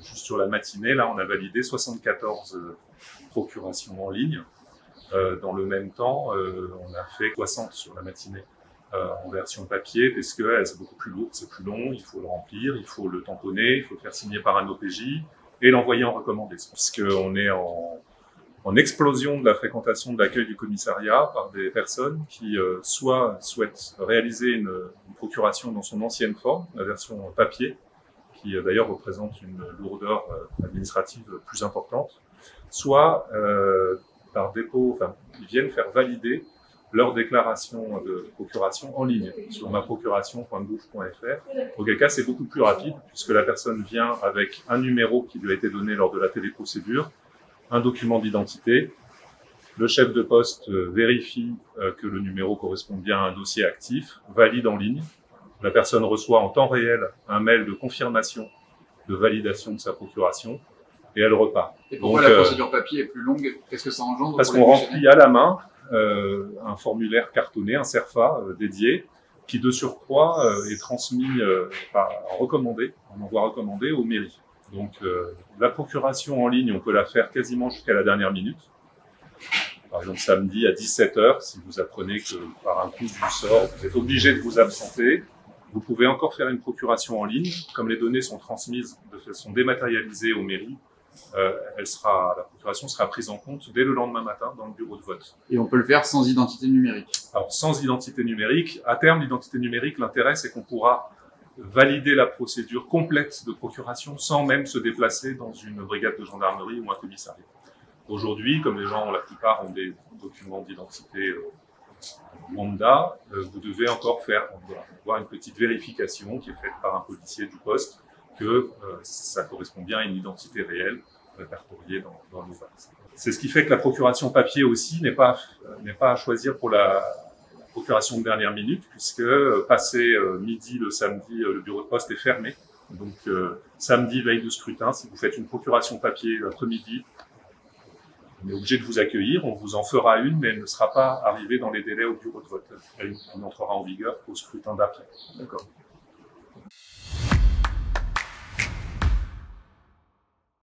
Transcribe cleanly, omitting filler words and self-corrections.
juste sur la matinée, là, on a validé 74 procurations en ligne. Dans le même temps, on a fait 60 sur la matinée en version papier, parce que c'est beaucoup plus lourd, c'est plus long, il faut le remplir, il faut le tamponner, il faut le faire signer par un OPJ et l'envoyer en recommandé. Puisqu'on est en explosion de la fréquentation de l'accueil du commissariat par des personnes qui soit souhaitent réaliser une procuration dans son ancienne forme, la version papier, qui d'ailleurs représente une lourdeur administrative plus importante, soit par dépôt, enfin, ils viennent faire valider leur déclaration de procuration en ligne sur maprocuration.gouv.fr. Auquel cas, c'est beaucoup plus rapide puisque la personne vient avec un numéro qui lui a été donné lors de la téléprocédure, un document d'identité. Le chef de poste vérifie que le numéro correspond bien à un dossier actif, valide en ligne. La personne reçoit en temps réel un mail de confirmation de validation de sa procuration et elle repart. Et pourquoi la procédure papier est plus longue? Qu'est-ce que ça engendre? Parce qu'on remplit à la main un formulaire cartonné, un CERFA dédié, qui de surcroît est transmis en envoi recommandé aux mairies. Donc la procuration en ligne, on peut la faire quasiment jusqu'à la dernière minute. Par exemple, samedi à 17h, si vous apprenez que par un coup du sort, vous êtes obligé de vous absenter, vous pouvez encore faire une procuration en ligne. Comme les données sont transmises de façon dématérialisée aux mairies, la procuration sera prise en compte dès le lendemain matin dans le bureau de vote. Et on peut le faire sans identité numérique? Alors, sans identité numérique, à terme, l'identité numérique, l'intérêt, c'est qu'on pourra valider la procédure complète de procuration sans même se déplacer dans une brigade de gendarmerie ou un commissariat. Aujourd'hui, comme les gens, la plupart, ont des documents d'identité lambda, vous devez encore avoir une petite vérification qui est faite par un policier du poste que ça correspond bien à une identité réelle répertoriée dans nos bases. C'est ce qui fait que la procuration papier aussi n'est pas à choisir pour la procuration de dernière minute, puisque passé midi le samedi, le bureau de poste est fermé. Donc samedi, veille de scrutin, si vous faites une procuration papier l'après-midi, on est obligé de vous accueillir, on vous en fera une, mais elle ne sera pas arrivée dans les délais au bureau de vote. Elle entrera en vigueur au scrutin d'après. D'accord.